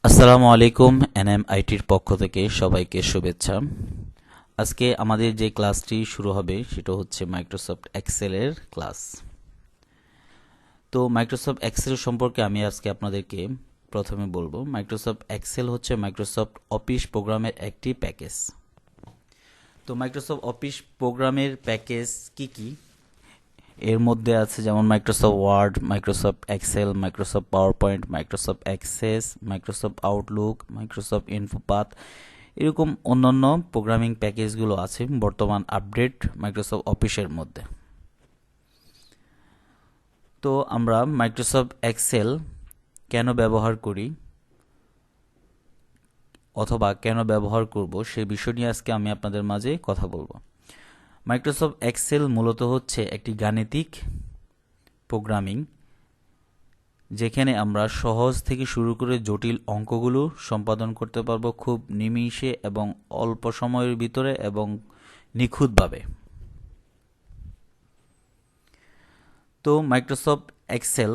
আসসালামু আলাইকুম এনএমআইটির পক্ষ থেকে সবাইকে শুভেচ্ছা। আজকে আমাদের যে ক্লাসটি শুরু হবে সেটা হচ্ছে মাইক্রোসফট এক্সেলের ক্লাস। তো মাইক্রোসফট এক্সেল সম্পর্কে আমি আজকে আপনাদেরকে প্রথমে বলবো। মাইক্রোসফট এক্সেল হচ্ছে মাইক্রোসফট অফিস প্রোগ্রামের একটি প্যাকেজ। তো মাইক্রোসফট অফিস প্রোগ্রামের প্যাকেজ কি কি? এর মধ্যে আছে যেমন Microsoft Word, Microsoft Excel, Microsoft PowerPoint, Microsoft Access, Microsoft Outlook, Microsoft InfoPath, এরকম অন্যান্য প্রোগ্রামিং প্যাকেজগুলো আছে বর্তমান আপডেট মাইক্রোসফট অফিসের মধ্যে। তো আমরা মাইক্রোসফট এক্সেল কেন ব্যবহার করি অথবা কেন ব্যবহার করব সেই বিষয় নিয়ে আজকে আমি আপনাদের মাঝে কথা বলবো। মাইক্রোসফট এক্সেল মূলত হচ্ছে একটি গাণিতিক প্রোগ্রামিং, যেখানে আমরা সহজ থেকে শুরু করে জটিল অঙ্কগুলো সম্পাদন করতে পারবো খুব নিমিষে এবং অল্প সময়ের ভিতরে এবং নিখুঁতভাবে। তো মাইক্রোসফট এক্সেল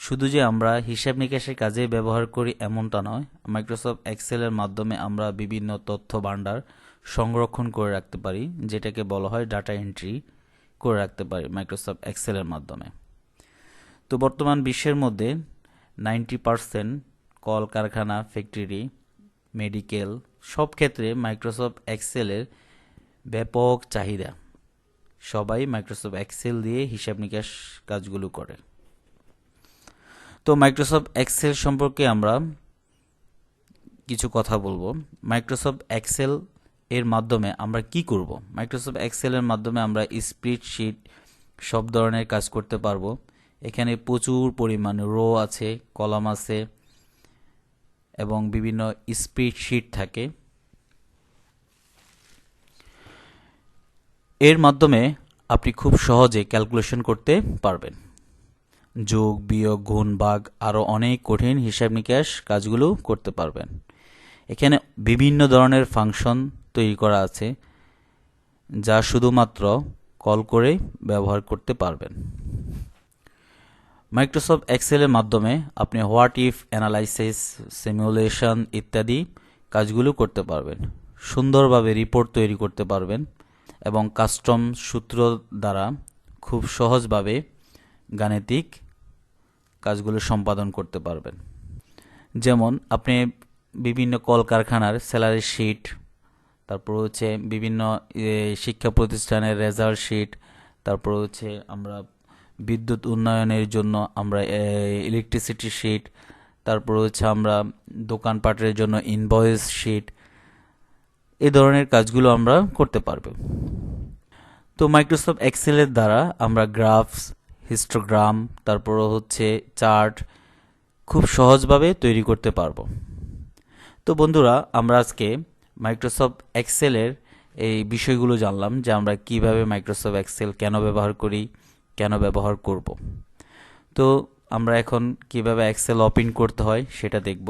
শুধু যে আমরা হিসাব নিকাশের কাজে ব্যবহার করি এমনটা নয়। মাইক্রোসফট এক্সেলের মাধ্যমে আমরা বিভিন্ন তথ্য ভাণ্ডার সংরক্ষণ করে রাখতে পারি, যেটাকে বলা হয় ডাটা এন্ট্রি করে রাখতে পারি মাইক্রোসফট এক্সেলের মাধ্যমে। তো বর্তমান বিশ্বের মধ্যে 90% কলকারখানা, ফ্যাক্টরি, মেডিকেল সব ক্ষেত্রে মাইক্রোসফট এক্সেলের ব্যাপক চাহিদা। সবাই মাইক্রোসফট এক্সেল দিয়ে হিসাব নিকাশ কাজগুলো করে। তো মাইক্রোসফট এক্সেল সম্পর্কে আমরা কিছু কথা বলবো। মাইক্রোসফট এক্সেল এর মাধ্যমে আমরা কি করব? মাইক্রোসফট এক্সেলের মাধ্যমে আমরা স্প্রেডশিট সব ধরনের কাজ করতে পারবো। এখানে প্রচুর পরিমাণে রো আছে, কলাম আছে এবং বিভিন্ন স্প্রেডশিট থাকে। এর মাধ্যমে আপনি খুব সহজে ক্যালকুলেশন করতে পারবেন। যোগ, বিয়োগ, গুণ, ভাগ আরও অনেক কঠিন হিসাব নিকাশ কাজগুলো করতে পারবেন। এখানে বিভিন্ন ধরনের ফাংশন তৈরি করা আছে যা শুধুমাত্র কল করে ব্যবহার করতে পারবেন। মাইক্রোসফট এক্সেলের মাধ্যমে আপনি হোয়াট ইফ অ্যানালাইসিস, সিমুলেশন ইত্যাদি কাজগুলো করতে পারবেন। সুন্দরভাবে রিপোর্ট তৈরি করতে পারবেন এবং কাস্টম সূত্র দ্বারা খুব সহজভাবে গাণিতিক কাজগুলো সম্পাদন করতে পারবেন। যেমন আপনি বিভিন্ন কলকারখানার স্যালারি শিট, তারপর হচ্ছে বিভিন্ন শিক্ষা প্রতিষ্ঠানের রেজাল্ট শিট, তারপর হচ্ছে আমরা বিদ্যুৎ উন্নয়নের জন্য আমরা ইলেকট্রিসিটি শিট, তারপর হচ্ছে আমরা দোকানপাটের জন্য ইনভয়েস শিট, এই ধরনের কাজগুলো আমরা করতে পারবো। তো মাইক্রোসফট এক্সেলের দ্বারা আমরা গ্রাফস, হিস্টোগ্রাম, তারপর হচ্ছে চার্ট খুব সহজভাবে তৈরি করতে পারবো। তো বন্ধুরা, আমরা আজকে মাইক্রোসফট এক্সেলের এই বিষয়গুলো জানলাম যে আমরা কিভাবে মাইক্রোসফট এক্সেল কেন ব্যবহার করি, কেন ব্যবহার করব। তো আমরা এখন কিভাবে এক্সেল ওপেন করতে হয় সেটা দেখব।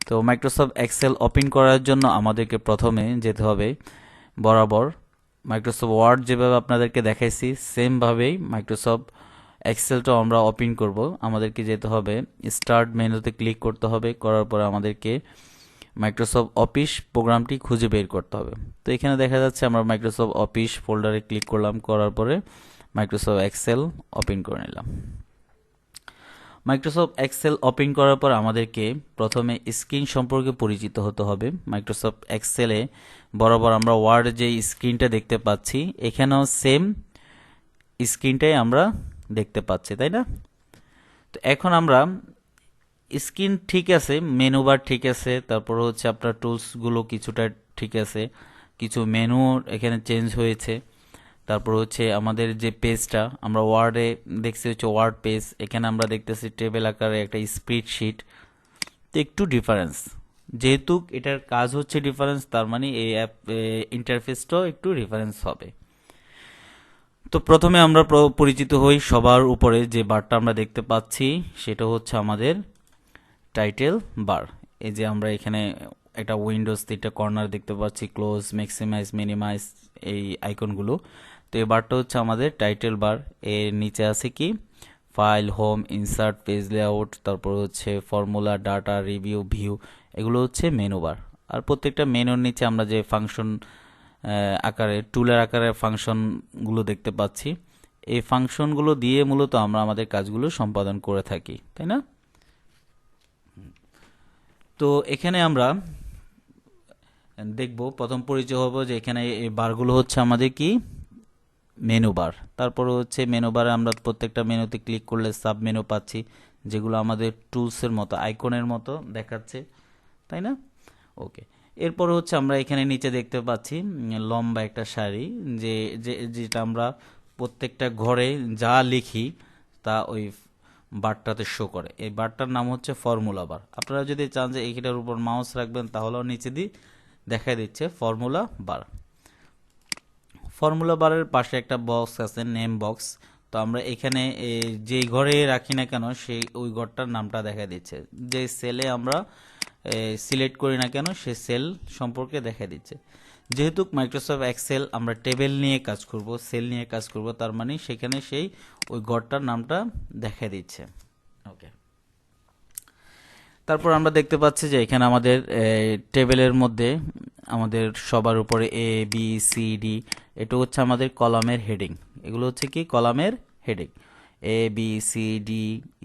তো মাইক্রোসফট এক্সেল ওপেন করার জন্য আমাদেরকে প্রথমে যেতে হবে বরাবর মাইক্রোসফট ওয়ার্ড যেভাবে আপনাদেরকে দেখাইছি সেমভাবেই মাইক্রোসফট এক্সেলটাও আমরা ওপেন করব। আমাদেরকে যেতে হবে স্টার্ট মেনুতে ক্লিক করতে হবে, করার পরে আমাদেরকে মাইক্রোসফট অফিস প্রোগ্রামটি খুঁজে বের করতে হবে। তো এখানে দেখা যাচ্ছে আমরা মাইক্রোসফট অফিস ফোল্ডারে ক্লিক করলাম, করার পরে মাইক্রোসফট এক্সেল ওপেন করে নিলাম। মাইক্রোসফট এক্সেল ওপেন করার পর আমাদেরকে প্রথমে স্ক্রিন সম্পর্কে পরিচিত হতে হবে। মাইক্রোসফট এক্সেলে বরাবর আমরা ওয়ার্ডে যে স্ক্রিনটা দেখতে পাচ্ছি, এখানেও সেম স্ক্রিনটাই আমরা দেখতে পাচ্ছি, তাই না? তো এখন আমরা স্ক্রিন ঠিক আছে, মেনু বার ঠিক আছে, তারপর হচ্ছে আপনার টুলসগুলো কিছুটা ঠিক আছে, কিছু মেনু এখানে চেঞ্জ হয়েছে। তারপর হচ্ছে আমাদের যে পেজটা আমরা ওয়ার্ডে দেখছি হচ্ছে ওয়ার্ড পেজ, এখানে আমরা দেখতেছি টেবিল আকারে একটা স্প্রেডশিট। তো একটু ডিফারেন্স, যেহেতু এটার কাজ হচ্ছে ডিফারেন্স, তার মানে এই অ্যাপ ইন্টারফেসটাও একটু ডিফারেন্স হবে। তো প্রথমে আমরা পরিচিত হই সবার উপরে যে বারটা আমরা দেখতে পাচ্ছি সেটা হচ্ছে আমাদের টাইটেল বার। এই যে আমরা এখানে একটা উইন্ডোজ 3টা কর্নার দেখতে পাচ্ছি, ক্লোজ, ম্যাক্সিমাইজ, মিনিমাইজ, এই আইকনগুলো। তো এই বারটা হচ্ছে আমাদের টাইটেল বার। এর নিচে আছে কি file, home, insert, page layout, তারপর হচ্ছে ফর্মুলা, ডাটা, রিভিউ, ভিউ, এগুলো হচ্ছে মেনু বার। আর প্রত্যেকটা মেনুর নিচে আমরা যে ফাংশন আকারে, টুলের আকারে ফাংশনগুলো দেখতে পাচ্ছি, এই ফাংশনগুলো দিয়ে মূলত আমরা আমাদের কাজগুলো সম্পাদন করে থাকি, তাই না? তো এখানে আমরা দেখব, প্রথম পরিচয় হবো যে এখানে এই বারগুলো হচ্ছে আমাদের কি মেনু বার। তারপরে হচ্ছে মেনু বারে আমরা প্রত্যেকটা মেনুতে ক্লিক করলে সাব মেনু পাচ্ছি, যেগুলো আমাদের টুলসের মতো আইকনের মতো দেখাচ্ছে, তাই না? ওকে, এরপরে হচ্ছে আমরা এখানে নিচে দেখতে পাচ্ছি লম্বা একটা সারি, যেটা আমরা প্রত্যেকটা ঘরে যা লিখি তা ওই বারটাতে শো করে। এই বারটার নাম হচ্ছে ফর্মুলা বার। আপনারা যদি চান যে এইটার উপর মাউস রাখবেন, তাহলেও নিচে দিয়ে দেখা দিচ্ছে ফর্মুলা বার। ফর্মুলা বারের পাশে একটা বক্স আছে, নেম বক্স। তো আমরা এখানে যেই ঘরে রাখি না কেন, সেই ওই ঘরটার নামটা দেখা দিচ্ছে। যে সেলে আমরা সিলেক্ট করি না কেন, সে সেল সম্পর্কে দেখা দিচ্ছে। যেহেতু মাইক্রোসফট এক্সেল আমরা টেবিল নিয়ে কাজ করব, সেল নিয়ে কাজ করব, তার মানে সেখানে সেই ওই ঘরটার নামটা দেখা দিচ্ছে। ওকে, তারপর আমরা দেখতে পাচ্ছি যে এখানে আমাদের টেবিলের মধ্যে আমাদের সবার উপরে এ বি সি ডি, এটা হচ্ছে আমাদের কলামের হেডিং। এগুলো হচ্ছে কি কলামের heading, A B C D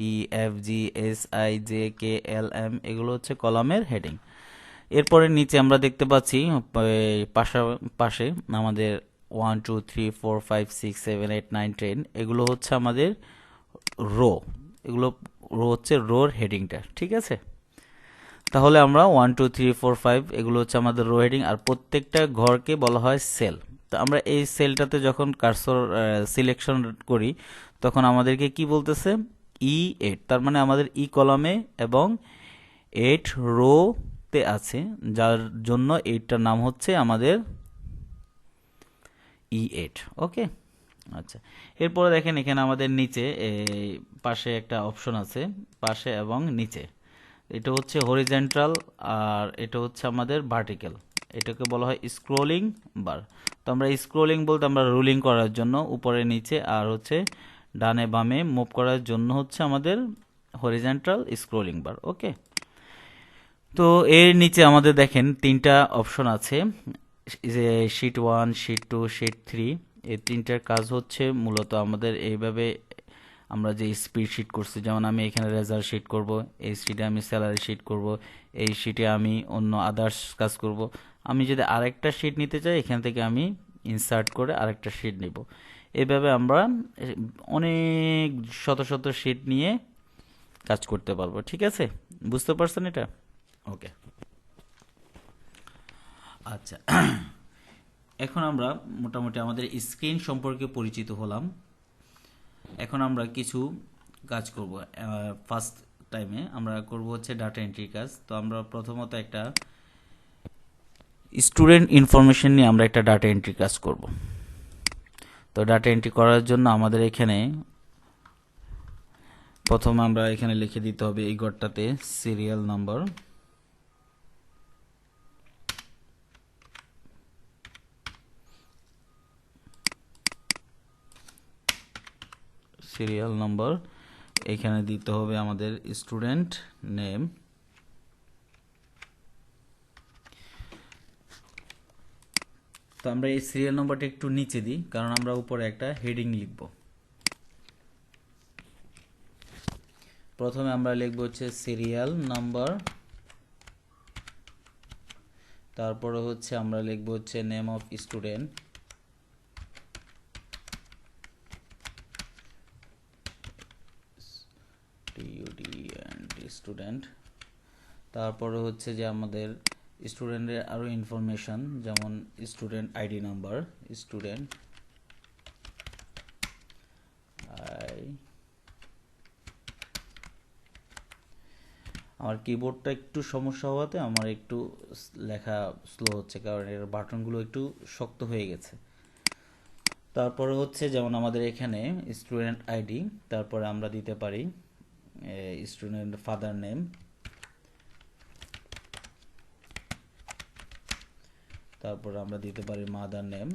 E F G S I J K L M, এগুলো হচ্ছে কলামের হেডিং। এরপরে নিচে আমরা দেখতে পাচ্ছি পাশে আমাদের 1 2 3 4 5 6 7 8 9 10, এগুলো হচ্ছে আমাদের রো। এগুলো রো হচ্ছে রোর হেডিংটা, ঠিক আছে? তাহলে আমরা 1 2 3 4 5 এগুলো হচ্ছে আমাদের রো হেডিং, আর প্রত্যেকটা ঘরকে বলা হয় সেল। তো আমরা এই সেলটাতে যখন কার্সর সিলেকশন করি, তখন আমাদেরকে কি বলতেছে, E8, তার মানে আমাদের ই কলামে এবং 8 রোতে আছে, যার জন্য এইটার নাম হচ্ছে আমাদের E8। ওকে, আচ্ছা, এরপরে দেখেন এখানে আমাদের নিচে পাশে একটা অপশন আছে, পাশে এবং নিচে। এটা হচ্ছে হরিজেন্টাল আর এটা হচ্ছে আমাদের ভার্টিক্যাল। এটাকে বলা হয় স্ক্রোলিং বার। তো আমরা স্ক্রোলিং বলতে আমরা রুলিং করার জন্য উপরে নিচে আর হচ্ছে ডানে বামে মুভ করার জন্য হচ্ছে আমাদের হরিজেন্টাল স্ক্রোলিং বার। ওকে, তো এর নিচে আমাদের দেখেন তিনটা অপশন আছে, যে শিট 1, শিট 2, শিট 3। এই তিনটার কাজ হচ্ছে মূলত আমাদের এইভাবে আমরা যে স্প্রেডশিট করছি, যেমন আমি এখানে রেজাল্ট শিট করব, এই শিটে আমি স্যালারি শিট করব, এই শিটে আমি অন্য আদার্স কাজ করব। আমি যদি আরেকটা শিট নিতে চাই, এখান থেকে আমি ইনসার্ট করে আরেকটা শিট নিব। এইভাবে আমরা অনেক শত শত শিট নিয়ে কাজ করতে পারবো, ঠিক আছে? বুঝতে পারছেন এটা? ওকে, আচ্ছা, এখন আমরা মোটামুটি আমাদের স্ক্রিন সম্পর্কে পরিচিত হলাম। এখন আমরা কিছু কাজ করব। ফার্স্ট টাইমে আমরা করব হচ্ছে ডাটা এন্ট্রি কাজ। তো আমরা প্রথমত একটা স্টুডেন্ট ইনফরমেশন নিয়ে আমরা একটা ডাটা এন্ট্রি কাজ করব। তো ডাটা এন্ট্রি করার জন্য আমাদের এখানে প্রথমে আমরা এখানে লিখে দিতে হবে এই ঘরটাতে সিরিয়াল নাম্বার। সিরিয়াল নাম্বার এখানে দিতে হবে আমাদের স্টুডেন্ট নেম। তো আমরা এই সিরিয়াল নাম্বারটা একটু নিচে দিই, কারণ আমরা উপরে একটা হেডিং লিখব। প্রথমে আমরা লিখব হচ্ছে সিরিয়াল নাম্বার, তারপরে হচ্ছে আমরা লিখব হচ্ছে নেম অফ স্টুডেন্ট, স্টুডেন্ট। তারপরে হচ্ছে যে আমাদের স্টুডেন্টের আরো ইনফরমেশন, যেমন স্টুডেন্ট আইডি নাম্বার, স্টুডেন্ট আমার কিবোর্ডটা একটু সমস্যা হওয়াতে আমার একটু লেখা স্লো হচ্ছে, কারণ এর বাটনগুলো একটু শক্ত হয়ে গেছে। তারপরে হচ্ছে যেমন আমাদের এখানে স্টুডেন্ট আইডি, তারপরে আমরা দিতে পারি স্টুডেন্ট ফাদার নেম, তারপরে আমরা দিতে পারি মাদার নেম,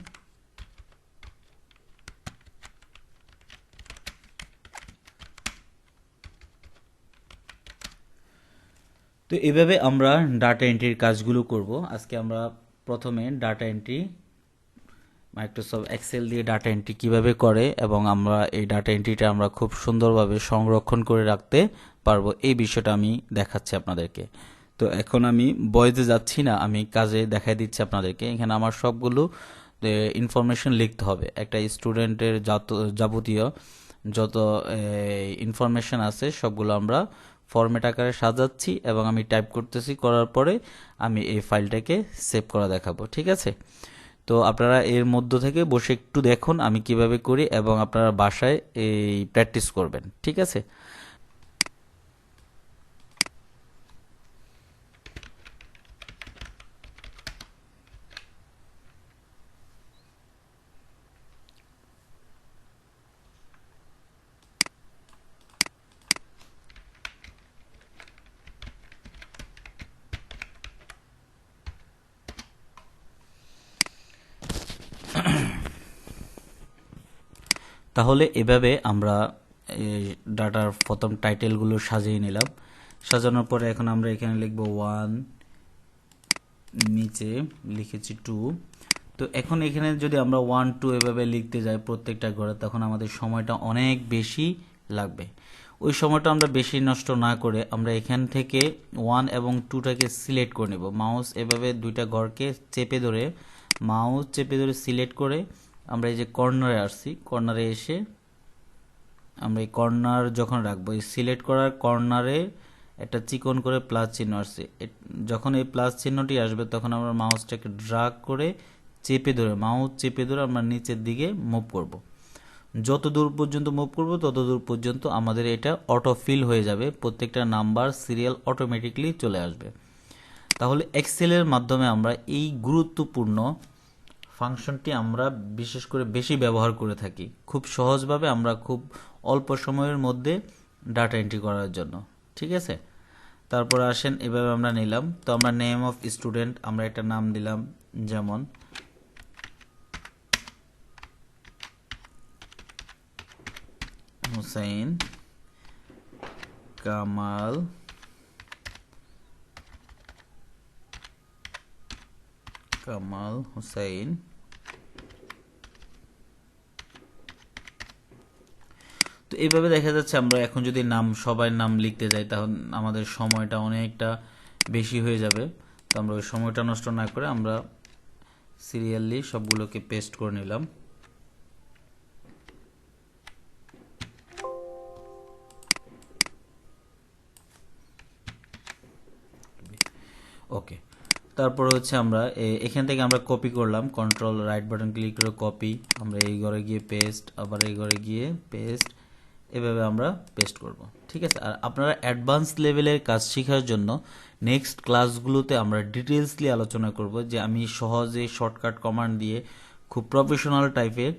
তো এভাবে আমরা ডাটা এন্ট্রির কাজগুলো করব। আজকে আমরা প্রথমে ডাটা এন্ট্রি মাইক্রোসফট এক্সেল দিয়ে ডাটা এন্ট্রি কিভাবে করে এবং আমরা এই ডাটা এন্ট্রিটা আমরা খুব সুন্দরভাবে সংরক্ষণ করে রাখতে পারবো, এই বিষয়টা আমি দেখাচ্ছি আপনাদেরকে। তো এখন আমি বয়েজে যাচ্ছি না, আমি কাজে দেখাই দিচ্ছি আপনাদেরকে। এখানে আমার সবগুলো ইনফরমেশন লিখতে হবে। একটা স্টুডেন্টের যাবতীয় যত ইনফরমেশন আছে সবগুলো আমরা ফরম্যাট আকারে সাজাচ্ছি এবং আমি টাইপ করতেছি, করার পরে আমি এই ফাইলটাকে সেভ করা দেখাবো। ঠিক আছে, তো আপনারা এর মধ্য থেকে বসে একটু দেখুন আমি কিভাবে করি এবং আপনারা বাসায় এই প্র্যাকটিস করবেন। ঠিক আছে, তাহলে এভাবে আমরা ডাটার প্রথম টাইটেলগুলো সাজিয়ে নিলাম। সাজানোর পরে এখন আমরা এখানে লিখব 1, নিচে লিখেছি 2। তো এখন এখানে যদি আমরা 1, 2 এভাবে লিখতে যাই প্রত্যেকটা ঘরে, তখন আমাদের সময়টা অনেক বেশি লাগবে। ওই সময়টা আমরা বেশি নষ্ট না করে আমরা এখান থেকে 1 এবং 2টাকে সিলেক্ট করে নেব। মাউস এভাবে দুইটা ঘরকে চেপে ধরে সিলেক্ট করে আমরা এই যে কর্নারে আসছি, কর্নারে এসে আমরা এই কর্নার যখন রাখবো, এই সিলেক্ট করার কর্নারে একটা চিকন করে প্লাস চিহ্ন আসছে। যখন এই প্লাস চিহ্নটি আসবে তখন আমরা মাউসটাকে ড্রাগ করে মাউস চেপে ধরে আমরা নিচের দিকে মুভ করব। যত দূর পর্যন্ত মুভ করব তত দূর পর্যন্ত আমাদের এটা অটো ফিল হয়ে যাবে, প্রত্যেকটা নাম্বার সিরিয়াল অটোমেটিকলি চলে আসবে। তাহলে এক্সেলের মাধ্যমে আমরা এই গুরুত্বপূর্ণ ফাংশনটি আমরা বিশেষ করে বেশি ব্যবহার করে থাকি, খুব সহজভাবে আমরা খুব অল্প সময়ের মধ্যে ডাটা এন্ট্রি করার জন্য। ঠিক আছে, তারপর আসেন এভাবে আমরা নিলাম। তো আমরা নেম অফ স্টুডেন্ট আমরা একটা নাম দিলাম, যেমন হুসাইন কামাল হুসাইন। তো এইভাবে দেখা যাচ্ছে আমরা এখন যদি সবার নাম লিখতে যাই তখন আমাদের সময়টা অনেকটা বেশি হয়ে যাবে। তো আমরা ওই সময়টা নষ্ট না করে আমরা সিরিয়ালি সবগুলোকে পেস্ট করে নিলাম। ওকে, তারপরে হচ্ছে আমরা এখান থেকে আমরা কপি করলাম, কন্ট্রোল রাইট বাটন ক্লিক করে কপি, আমরা এই ঘরে গিয়ে পেস্ট, আবার এই ঘরে গিয়ে পেস্ট, এভাবে আমরা পেস্ট করব। ঠিক আছে, আর আপনারা অ্যাডভান্স লেভেলের কাজ শেখার জন্য নেক্সট ক্লাসগুলোতে আমরা ডিটেলসলি আলোচনা করব যে আমি সহজে শর্টকাট কমান্ড দিয়ে খুব প্রফেশনাল টাইপের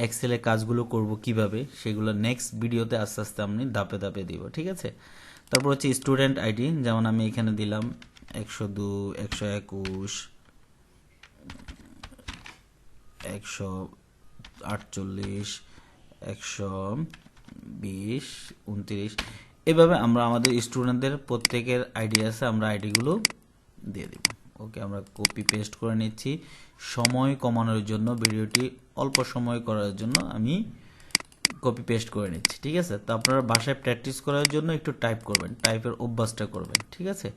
এক্সেলের কাজগুলো করব কিভাবে, সেগুলো নেক্সট ভিডিওতে আস্তে আস্তে আমি ধাপে ধাপে দিব। ঠিক আছে, তারপর হচ্ছে স্টুডেন্ট আইডি, যেমন আমি এখানে দিলাম 102, 121, 148, 120, 29, এভাবে আমরা আমাদের স্টুডেন্টদের প্রত্যেকের আইডি আছে, আমরা আইডিগুলো দিয়ে দিব। ওকে, আমরা কপি পেস্ট করে নিচ্ছি। সময় কমানোর জন্য, ভিডিওটি অল্প সময় করার জন্য আমি কপি পেস্ট করে নিচ্ছি। ঠিক আছে, তো আপনারা বাসায় প্র্যাকটিস করার জন্য একটু টাইপ করবেন, টাইপের অভ্যাসটা করবেন। ঠিক আছে,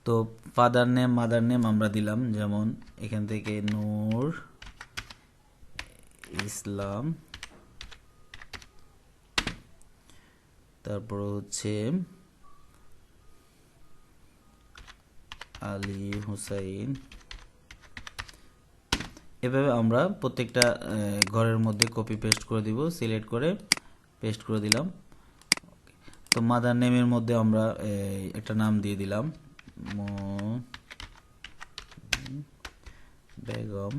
তো ফাদার নেম মাদার নেম আমরা দিলাম, যেমন এখান থেকে নূর ইসলাম, তারপর হচ্ছে আলী হুসাইন। এভাবে আমরা প্রত্যেকটা ঘরের মধ্যে কপি পেস্ট করে দিব, সিলেক্ট করে পেস্ট করে দিলাম। তো মাদার নেমের মধ্যে আমরা একটা নাম দিয়ে দিলাম, বেগম।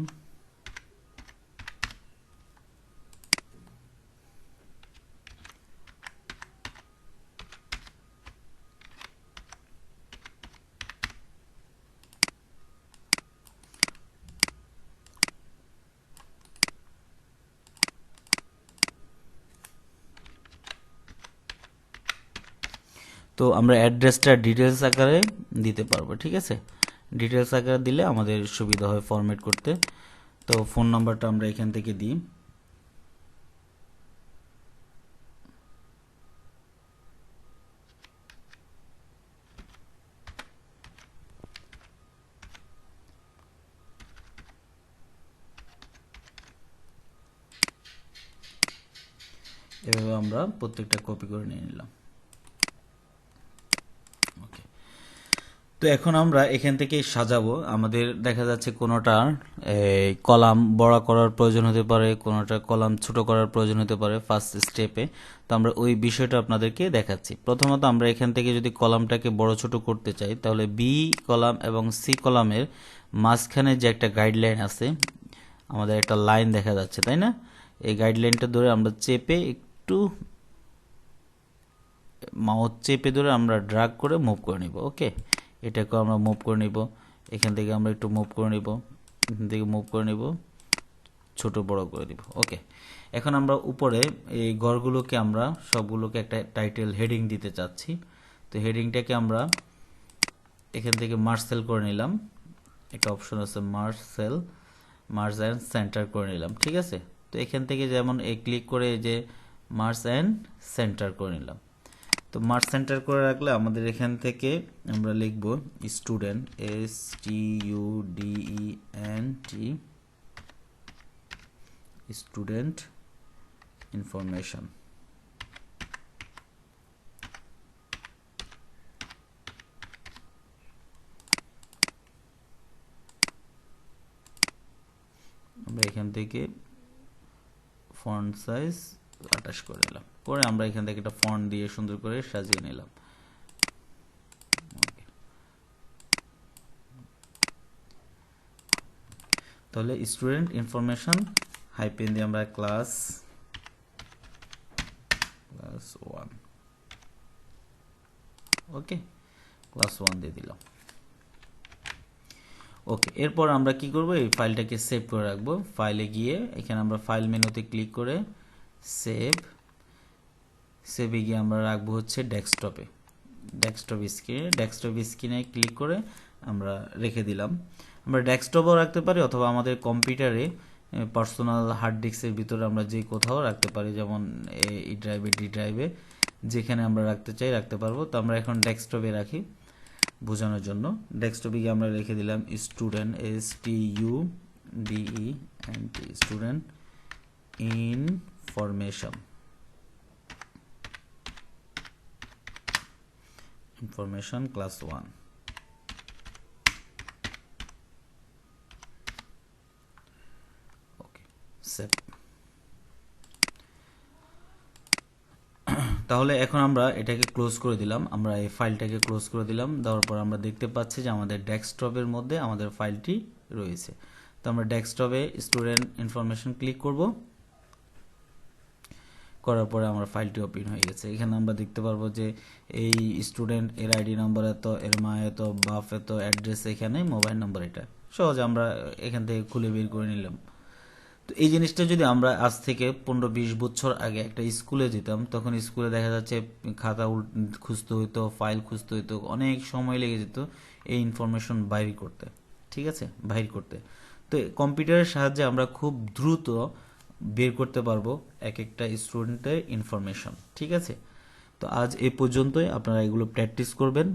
তো আমরা অ্যাড্রেসটা ডিটেলস আকারে দিতে পারবো, ঠিক আছে। ডিটেলস আকারে দিলে আমাদের সুবিধা হয় ফরম্যাট করতে। তো ফোন নাম্বারটা আমরা এখান থেকে দিই। এভাবে আমরা প্রত্যেকটা কপি করে নিয়ে নিলাম। ওকে, তো এখন আমরা এখান থেকে সাজাবো। আমাদের দেখা যাচ্ছে কোনোটা কলাম বড় করার প্রয়োজন হতে পারে, কোনোটা কলাম ছোট করার প্রয়োজন হতে পারে ফার্স্ট স্টেপে। তো আমরা ওই বিষয়টা আপনাদেরকে দেখাচ্ছি। প্রথমত আমরা এখান থেকে যদি কলামটাকে বড় ছোট করতে চাই, তাহলে বি কলাম এবং সি কলামের মাঝখানে যে একটা গাইডলাইন আছে, আমাদের একটা লাইন দেখা যাচ্ছে, তাই না? এই গাইডলাইনটা ধরে আমরা চেপে একটু মাউস চেপে ধরে আমরা ড্র্যাগ করে মুভ করে নিব। ওকে, এটাকে আমরা মুভ করে নিব। এখান থেকে আমরা একটু মুভ করে নিব, এখান থেকে মুভ করে নিব, ছোট বড় করে দিব। ওকে, এখন আমরা উপরে এই ঘরগুলোকে আমরা সবগুলোকে একটা টাইটেল হেডিং দিতে চাচ্ছি। তো হেডিংটাকে আমরা এখান থেকে মার্জ সেল করে নিলাম। একটা অপশন আছে merge cell, merge and center করে নিলাম, ঠিক আছে। তো এখান থেকে যেমন এই ক্লিক করে যে মার্জ অ্যান্ড সেন্টার করে নিলাম। তো মার্জ সেন্টার করে রাখলে আমাদের এখান থেকে আমরা লিখব স্টুডেন্ট, STUDENT, স্টুডেন্ট ইনফরমেশন। আমরা এখান থেকে ফন্ট সাইজ 28 করে নিলাম, করে আমরা এখান থেকে একটা ফন্ট দিয়ে সুন্দর করে সাজিয়ে নিলাম। তাহলে স্টুডেন্ট ইনফরমেশন হাইপেন দিয়ে আমরা ক্লাস 1, ওকে, ক্লাস 1 দিয়ে দিলাম। ওকে, এরপর আমরা কি করব, এই ফাইলটাকে সেভ করে রাখবো। ফাইলে গিয়ে এখানে আমরা ফাইল মেনুতে ক্লিক করে সেভে গিয়ে আমরা রাখবো হচ্ছে ডেস্কটপে, ডেস্কটপ স্ক্রিনে ক্লিক করে আমরা রেখে দিলাম। আমরা ডেস্কটপও রাখতে পারি অথবা আমাদের কম্পিউটারে পার্সোনাল হার্ড ডিস্কের ভিতরে আমরা যে কোথাও রাখতে পারি, যেমন ই ড্রাইভে, ডি ড্রাইভে, যেখানে আমরা রাখতে চাই রাখতে পারবো। তো আমরা এখন ডেস্কটপে রাখি বোঝানোর জন্য। ডেস্কটপে গিয়ে আমরা রেখে দিলাম student, STUDENT, student information class 1। ওকে, সেভ। তাহলে এখন আমরা এটাকে ক্লোজ করে দিলাম, আমরা এই ফাইলটাকে ক্লোজ করে দিলাম। দেওয়ার পর আমরা দেখতে পাচ্ছি যে আমাদের ডেস্কটপের মধ্যে আমাদের ফাইলটি রয়েছে। তো আমরা ডেস্কটপে স্টুডেন্ট ইনফরমেশন ক্লিক করব, করার পরে আমার ফাইলটি ওপেন হয়ে গেছে। এখানে আমরা দেখতে পারবো যে এই স্টুডেন্ট এর আইডি নাম্বার এত, এর মা এত, বাপ এত, অ্যাড্রেস এখানে, মোবাইল নাম্বার এটা, সহজে আমরা এখান থেকে খুলে বের করে নিলাম। তো এই জিনিসটা যদি আমরা আজ থেকে 15-20 বছর আগে একটা স্কুলে যেতাম, তখন স্কুলে দেখা যাচ্ছে খাতা খুঁজতে হইতো, ফাইল খুঁজতে হইতো, অনেক সময় লেগে যেত এই ইনফরমেশন বাইর করতে, ঠিক আছে, বাইর করতে। তো কম্পিউটারের সাহায্যে আমরা খুব দ্রুত বের করতে পারবো এক একটা স্টুডেন্টের ইনফরমেশন, ঠিক আছে। তো আজ এই পর্যন্তই, আপনারা এগুলো প্র্যাকটিস করবেন।